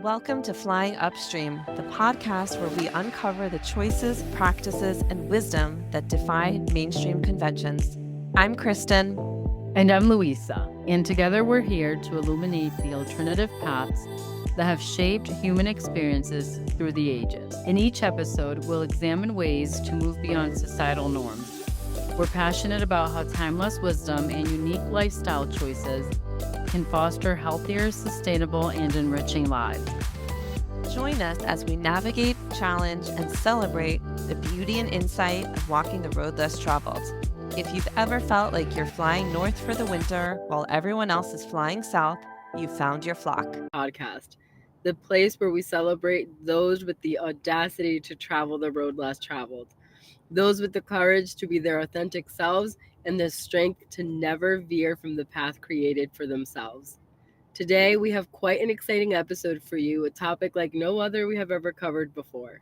Welcome to Flying Upstream, the podcast where we uncover the choices, practices, and wisdom that defy mainstream conventions. I'm Kristen. And I'm Louisa. And together we're here to illuminate the alternative paths that have shaped human experiences through the ages. In each episode, we'll examine ways to move beyond societal norms. We're passionate about how timeless wisdom and unique lifestyle choices can foster healthier, sustainable, and enriching lives. Join us as we navigate, challenge, and celebrate the beauty and insight of walking the road less traveled. If you've ever felt like you're flying north for the winter while everyone else is flying south, you've found your flock. Podcast, the place where we celebrate those with the audacity to travel the road less traveled, those with the courage to be their authentic selves and the strength to never veer from the path created for themselves. Today, we have quite an exciting episode for you, a topic like no other we have ever covered before.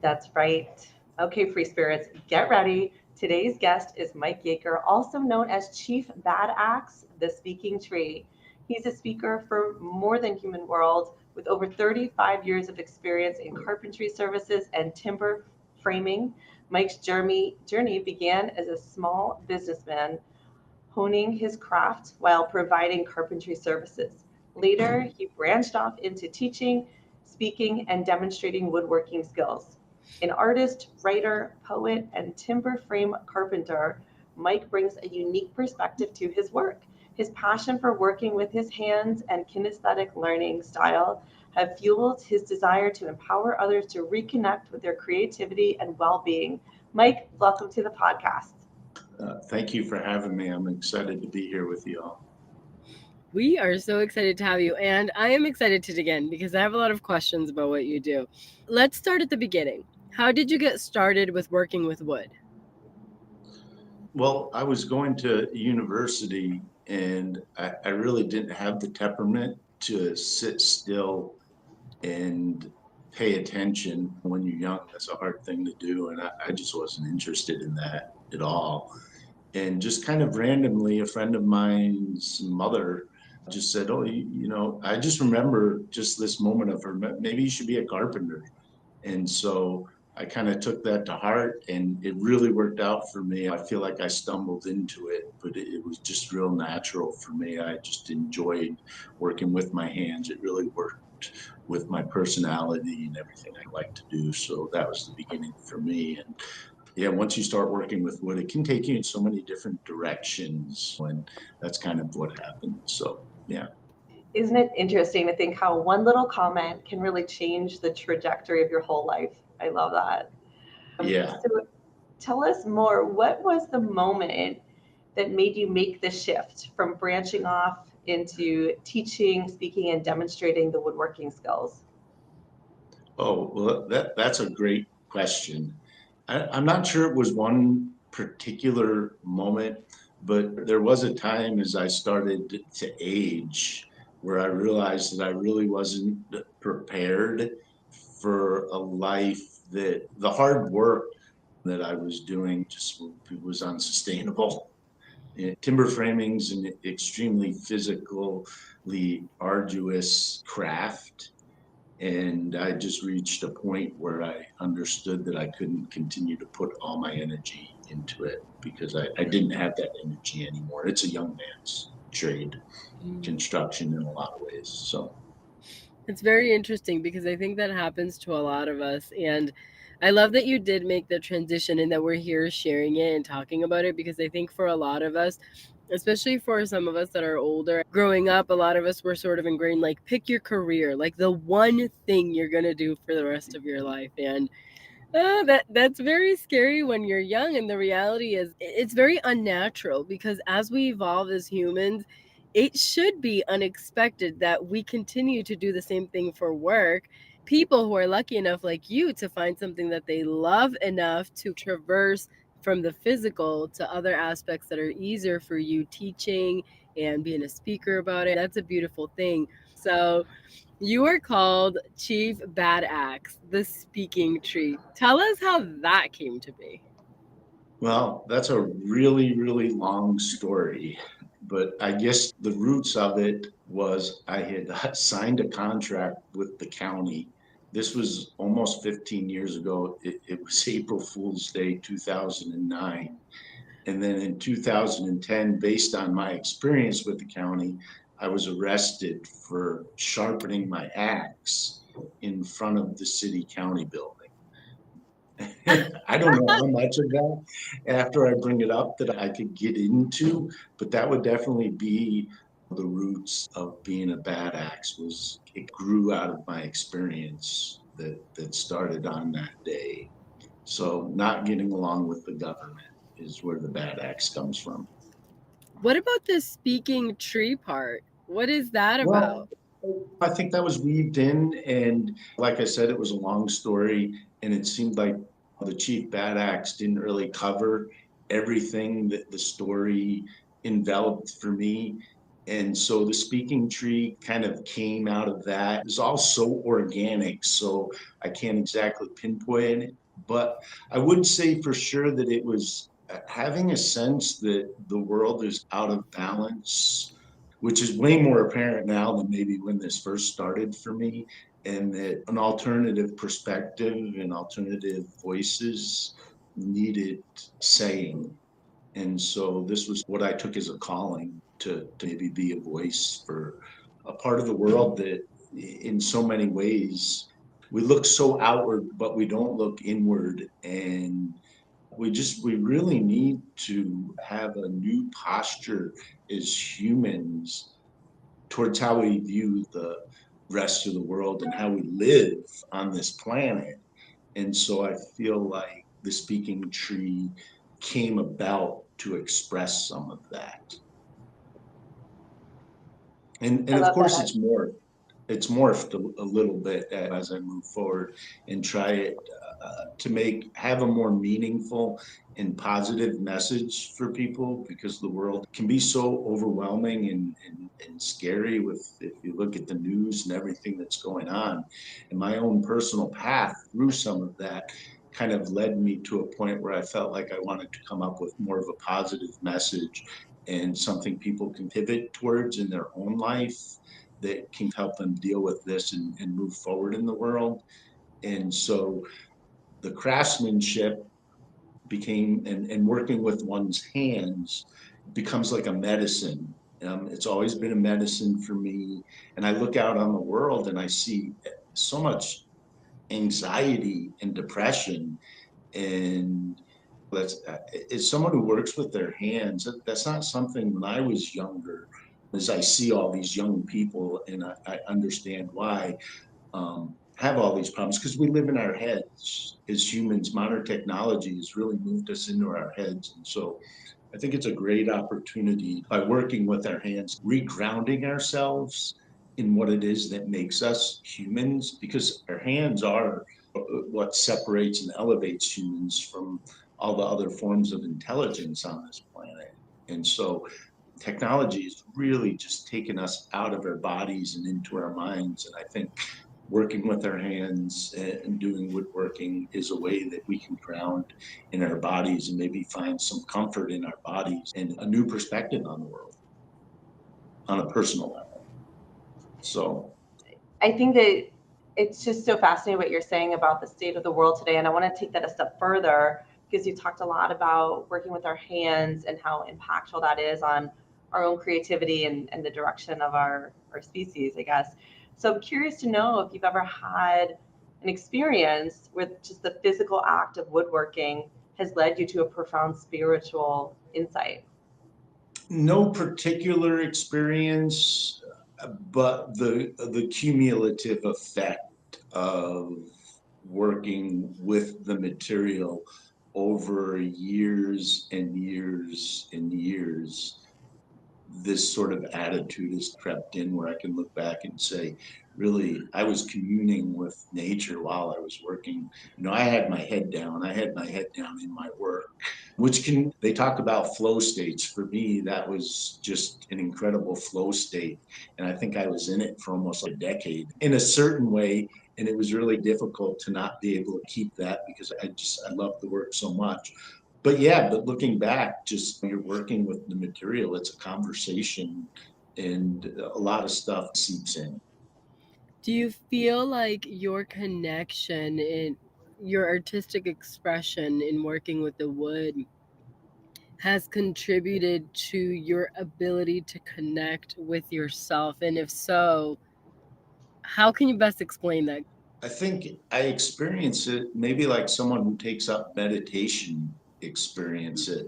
That's right. Okay, free spirits, get ready. Today's guest is Mike Yaker, also known as Chief Bad Axe, the Speaking Tree. He's a speaker for More Than Human World with over 35 years of experience in carpentry services and timber framing. Mike's journey began as a small businessman honing his craft while providing carpentry services. Later, he branched off into teaching, speaking, and demonstrating woodworking skills. An artist, writer, poet, and timber frame carpenter, Mike brings a unique perspective to his work. His passion for working with his hands and kinesthetic learning style have fueled his desire to empower others to reconnect with their creativity and well-being. Mike, welcome to the podcast. Thank you for having me. I'm excited to be here with you all. We are so excited to have you, and I am excited to dig in because I have a lot of questions about what you do. Let's start at the beginning. How did you get started with working with wood? Well, I was going to university and I really didn't have the temperament to sit still and pay attention. When you're young, that's a hard thing to do, and I just wasn't interested in that at all. And just kind of randomly, a friend of mine's mother just said, "Oh, I just remember just this moment of her, maybe you should be a carpenter." And so I kind of took that to heart, and it really worked out for me. I feel like I stumbled into it, but it was just real natural for me. I just enjoyed working with my hands. It really worked with my personality and everything I like to do. So that was the beginning for me. And yeah, once you start working with wood, it can take you in so many different directions, and that's kind of what happened. So, yeah. Isn't it interesting to think how one little comment can really change the trajectory of your whole life? I love that. Yeah. So tell us more. What was the moment that made you make the shift from branching off into teaching, speaking, and demonstrating the woodworking skills? Oh, well, that's a great question. I'm not sure it was one particular moment, but there was a time as I started to age where I realized that I really wasn't prepared for a life that the hard work that I was doing just was unsustainable. Timber framing is an extremely physically arduous craft. And I just reached a point where I understood that I couldn't continue to put all my energy into it because I didn't have that energy anymore. It's a young man's trade, construction in a lot of ways. So It's very interesting because I think that happens to a lot of us. And I love that you did make the transition and that we're here sharing it and talking about it, because I think for a lot of us, especially for some of us that are older, growing up, a lot of us were sort of ingrained, like, pick your career, like the one thing you're going to do for the rest of your life. And that's very scary when you're young. And the reality is it's very unnatural because as we evolve as humans, it should be unexpected that we continue to do the same thing for work. People who are lucky enough, like you, to find something that they love enough to traverse from the physical to other aspects that are easier for you, teaching and being a speaker about it. That's a beautiful thing. So you are called Chief Bad Axe, the Speaking Tree. Tell us how that came to be. well, that's a really, really long story, but I guess the roots of it was I had signed a contract with the county. This was almost 15 years ago. It was April Fool's Day, 2009. And then in 2010, based on my experience with the county, I was arrested for sharpening my axe in front of the city county building. I don't know how much of that after I bring it up that I could get into, but that would definitely be the roots of being a bad axe. Was it grew out of my experience that started on that day. So not getting along with the government is where the bad axe comes from. What about the speaking tree part? What is that Well, about? I think that was weaved in, and like I said, it was a long story, and it seemed like the Chief Bad Axe didn't really cover everything that the story enveloped for me. And so the speaking tree kind of came out of that. It was all so organic, so I can't exactly pinpoint it, but I would say for sure that it was having a sense that the world is out of balance, which is way more apparent now than maybe when this first started for me, and that an alternative perspective and alternative voices needed saying. And so this was what I took as a calling to maybe be a voice for a part of the world that in so many ways we look so outward but we don't look inward, and we really need to have a new posture as humans towards how we view the rest of the world and how we live on this planet. And so I feel like the speaking tree came about to express some of that. And I of love course that. it's morphed a little bit as I move forward and try it to make have a more meaningful and positive message for people, because the world can be so overwhelming and scary with if you look at the news and everything that's going on. And my own personal path through some of that kind of led me to a point where I felt like I wanted to come up with more of a positive message and something people can pivot towards in their own life that can help them deal with this and move forward in the world. And so the craftsmanship became, and working with one's hands becomes like a medicine. It's always been a medicine for me. And I look out on the world and I see so much anxiety and depression. And that's as someone who works with their hands, that's not something when I was younger, as I see all these young people and I understand why have all these problems, because we live in our heads as humans. Modern technology has really moved us into our heads. And so I think it's a great opportunity by working with our hands, regrounding ourselves in what it is that makes us humans, because our hands are what separates and elevates humans from all the other forms of intelligence on this planet. And so technology has really just taken us out of our bodies and into our minds. And I think working with our hands and doing woodworking is a way that we can ground in our bodies and maybe find some comfort in our bodies and a new perspective on the world on a personal level. So, I think that it's just so fascinating what you're saying about the state of the world today. And I want to take that a step further because you talked a lot about working with our hands and how impactful that is on our own creativity and the direction of our species, I guess. So I'm curious to know if you've ever had an experience where just the physical act of woodworking has led you to a profound spiritual insight. no particular experience, but the cumulative effect of working with the material over years and years and years, this sort of attitude has crept in where I can look back and say, really, I was communing with nature while I was working. I had my head down. I had my head down in my work, which they talk about flow states. For me, that was just an incredible flow state. And I think I was in it for almost a decade in a certain way. And it was really difficult to not be able to keep that because I love the work so much. But yeah, but looking back, just you're working with the material, it's a conversation and a lot of stuff seeps in. Do you feel like your connection in your artistic expression in working with the wood has contributed to your ability to connect with yourself? And if so, how can you best explain that? I think I experience it maybe like someone who takes up meditation experience it.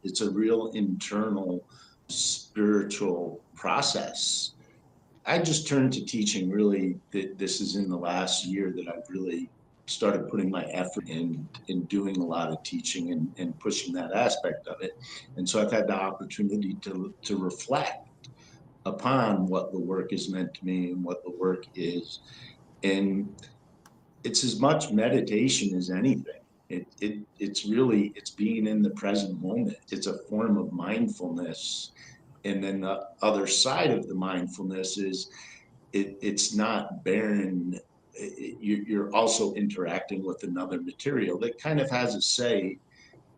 It's a real internal spiritual process. I just turned to teaching really that this is in the last year that I've really started putting my effort in doing a lot of teaching and pushing that aspect of it. And so I've had the opportunity to reflect upon what the work is meant to me and what the work is. And it's as much meditation as anything. It's really it's being in the present moment. It's a form of mindfulness. And then the other side of the mindfulness is it's not barren. You're also interacting with another material that kind of has a say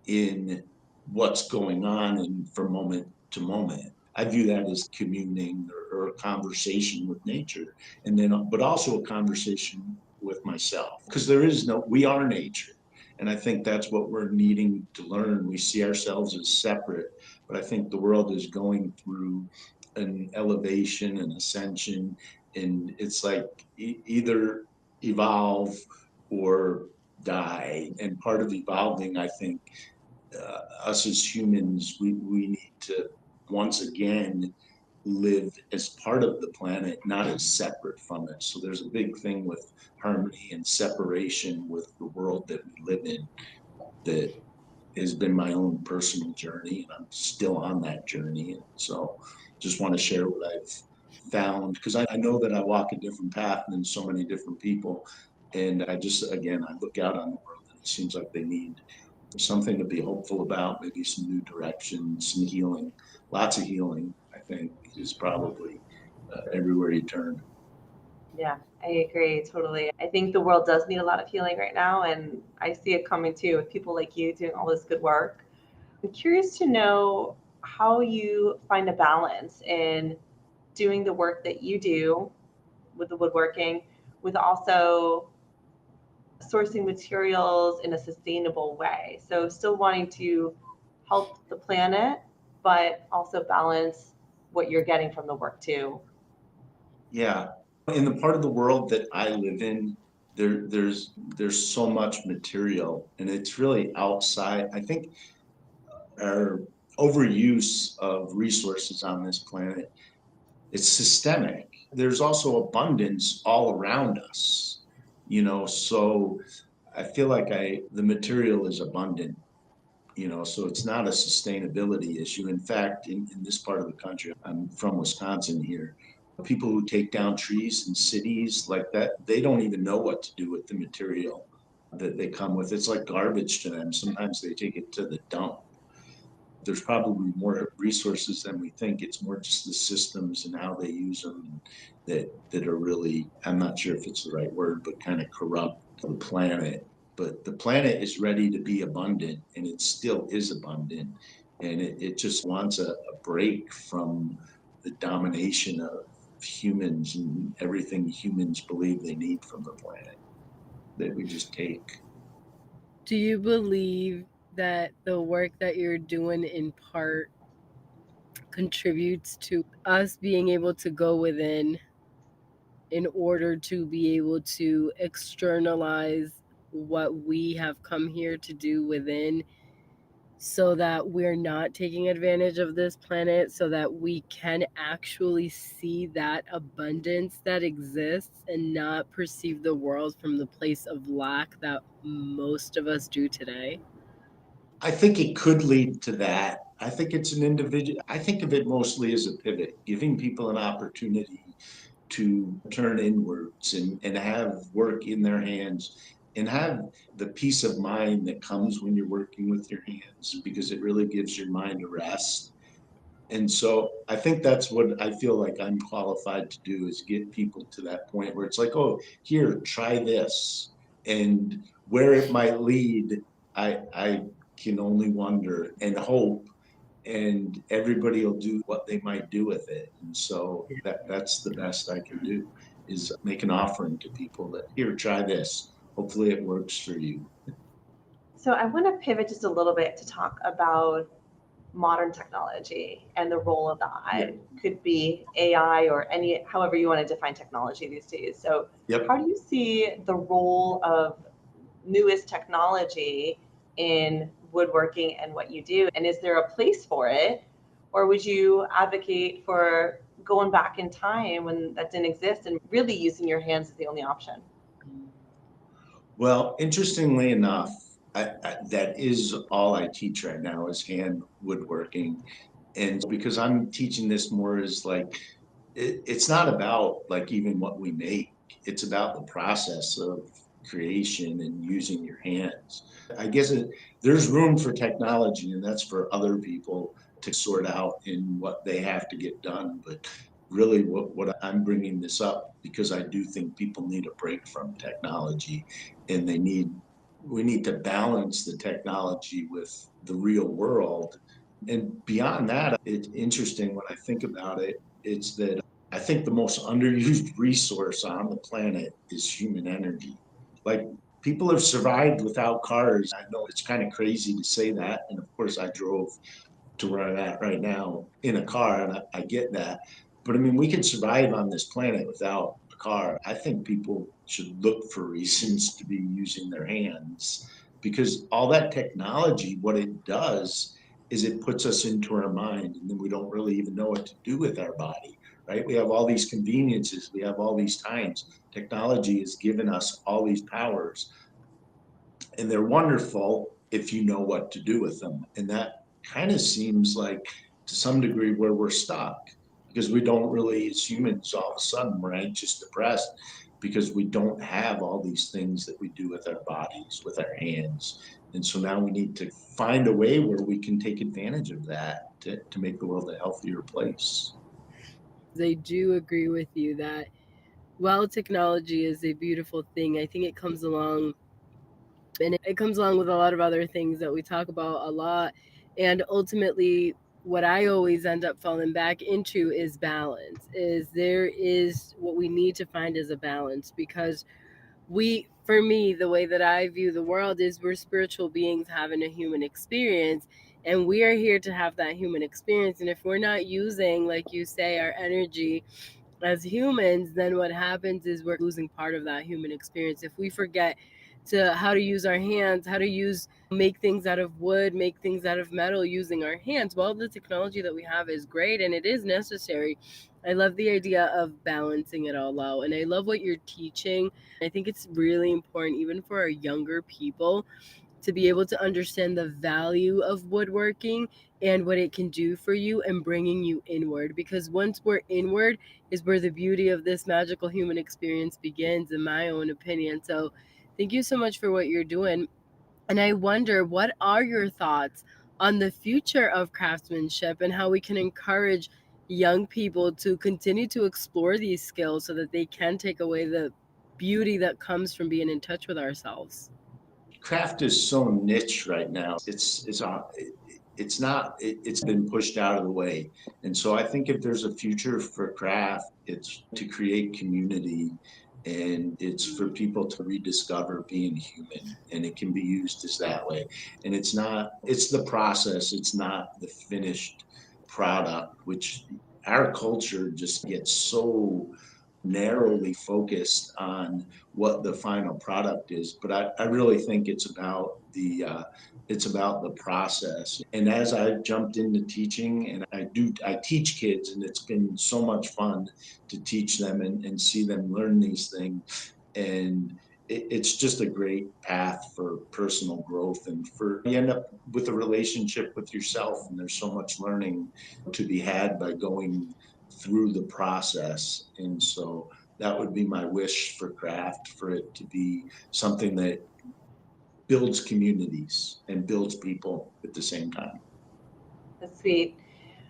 in what's going on and from moment to moment. I view that as communing or a conversation with nature, and then, but also a conversation with myself, because there is no, we are nature. And I think that's what we're needing to learn. We see ourselves as separate, but I think the world is going through an elevation and ascension. And it's like either evolve or die. And part of evolving, I think, us as humans, we need to once again live as part of the planet, not as separate from it. So there's a big thing with harmony and separation with the world that we live in that has been my own personal journey, and I'm still on that journey. And so just want to share what I've found, because I know that I walk a different path than so many different people. And I just, again, I look out on the world and it seems like they need something to be hopeful about, maybe some new direction, some healing. Lots of healing, I think, is probably everywhere you turn. Yeah, I agree totally. I think the world does need a lot of healing right now, and I see it coming too with people like you doing all this good work. I'm curious to know how you find a balance in doing the work that you do with the woodworking, with also sourcing materials in a sustainable way. So, still wanting to help the planet, but also balance what you're getting from the work too. Yeah. In the part of the world that I live in, there's so much material, and it's really outside. I think our overuse of resources on this planet, it's systemic. There's also abundance all around us, so I feel like the material is abundant, so it's not a sustainability issue. In fact, in this part of the country, I'm from Wisconsin here, people who take down trees in cities like that, they don't even know what to do with the material that they come with. It's like garbage to them. Sometimes they take it to the dump. There's probably more resources than we think. It's more just the systems and how they use them that are really, I'm not sure if it's the right word, but kind of corrupt the planet. But the planet is ready to be abundant, and it still is abundant. And it just wants a break from the domination of humans and everything humans believe they need from the planet that we just take. Do you believe that the work that you're doing in part contributes to us being able to go within in order to be able to externalize what we have come here to do within, so that we're not taking advantage of this planet, so that we can actually see that abundance that exists and not perceive the world from the place of lack that most of us do today? I think it could lead to that. I think it's an individual. I think of it mostly as a pivot, giving people an opportunity to turn inwards and have work in their hands and have the peace of mind that comes when you're working with your hands, because it really gives your mind a rest. And so I think that's what I feel like I'm qualified to do, is get people to that point where it's like, oh, here, try this. And where it might lead, I can only wonder and hope and everybody will do what they might do with it. And so that's the best I can do, is make an offering to people that, here, try this. Hopefully it works for you. So I want to pivot just a little bit to talk about modern technology and the role of Yeah. that. Could be AI or any, however you want to define technology these days. So Yep. how do you see the role of newest technology in woodworking and what you do? And is there a place for it? Or would you advocate for going back in time when that didn't exist and really using your hands as the only option? Well, interestingly enough, that is all I teach right now, is hand woodworking. And because I'm teaching this more as like, it's not about like even what we make, it's about the process of creation and using your hands. I guess there's room for technology, and that's for other people to sort out in what they have to get done. But really, what I'm bringing this up because I do think people need a break from technology, and we need to balance the technology with the real world. And beyond that, it's interesting when I think about it, it's that I think the most underused resource on the planet is human energy. Like, people have survived without cars. I know it's kind of crazy to say that. And of course, I drove to where I'm at right now in a car, and I get that. But I mean, we can survive on this planet without a car. I think people should look for reasons to be using their hands, because all that technology, what it does is it puts us into our mind, and then we don't really even know what to do with our body, right? We have all these conveniences, we have all these times. Technology has given us all these powers, and they're wonderful if you know what to do with them. And that kind of seems like, to some degree, where we're stuck, because we don't really, as humans, all of a sudden we're anxious, depressed, because we don't have all these things that we do with our bodies, with our hands. And so now we need to find a way where we can take advantage of that to make the world a healthier place. I do agree with you that while technology is a beautiful thing, I think it comes along and it comes along with a lot of other things that we talk about a lot. And ultimately, what I always end up falling back into is balance. Is there is what we need to find is a balance, because for me, the way that I view the world is we're spiritual beings having a human experience, and we are here to have that human experience. And if we're not using, like you say, our energy as humans, then what happens is we're losing part of that human experience. If we forget to how to use our hands, how to use make things out of wood, make things out of metal using our hands, well, the technology that we have is great and it is necessary. I love the idea of balancing it all out, and I love what you're teaching. I think it's really important, even for our younger people, to be able to understand the value of woodworking and what it can do for you and bringing you inward. Because once we're inward is where the beauty of this magical human experience begins, in my own opinion. So thank you so much for what you're doing. And I wonder, what are your thoughts on the future of craftsmanship and how we can encourage young people to continue to explore these skills so that they can take away the beauty that comes from being in touch with ourselves? Craft is so niche right now. It's not, it's been pushed out of the way. And so I think if there's a future for craft, it's to create community, and it's for people to rediscover being human, and it can be used as that way. And it's the process, it's not the finished product, which our culture just gets so narrowly focused on what the final product is. But I really think it's about the process. And as I've jumped into teaching, and I teach kids, and it's been so much fun to teach them and see them learn these things. And it's just a great path for personal growth, and for you end up with a relationship with yourself, and there's so much learning to be had by going through the process. And so that would be my wish for craft, for it to be something that builds communities and builds people at the same time. That's sweet.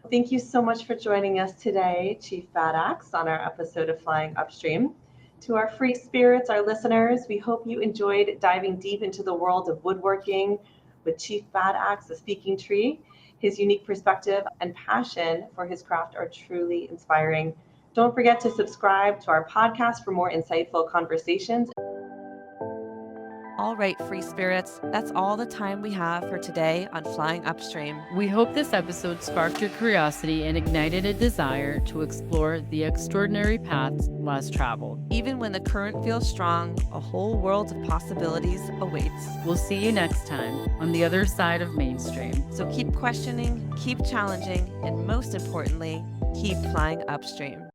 Thank you so much for joining us today, Chief Bad Axe, on our episode of Flying Upstream. To our free spirits, our listeners, we hope you enjoyed diving deep into the world of woodworking with Chief Bad Axe, the speaking tree. His unique perspective and passion for his craft are truly inspiring. Don't forget to subscribe to our podcast for more insightful conversations. All right, free spirits, that's all the time we have for today on Flying Upstream. We hope this episode sparked your curiosity and ignited a desire to explore the extraordinary paths less traveled. Even when the current feels strong, a whole world of possibilities awaits. We'll see you next time on the other side of mainstream. So keep questioning, keep challenging, and most importantly, keep flying upstream.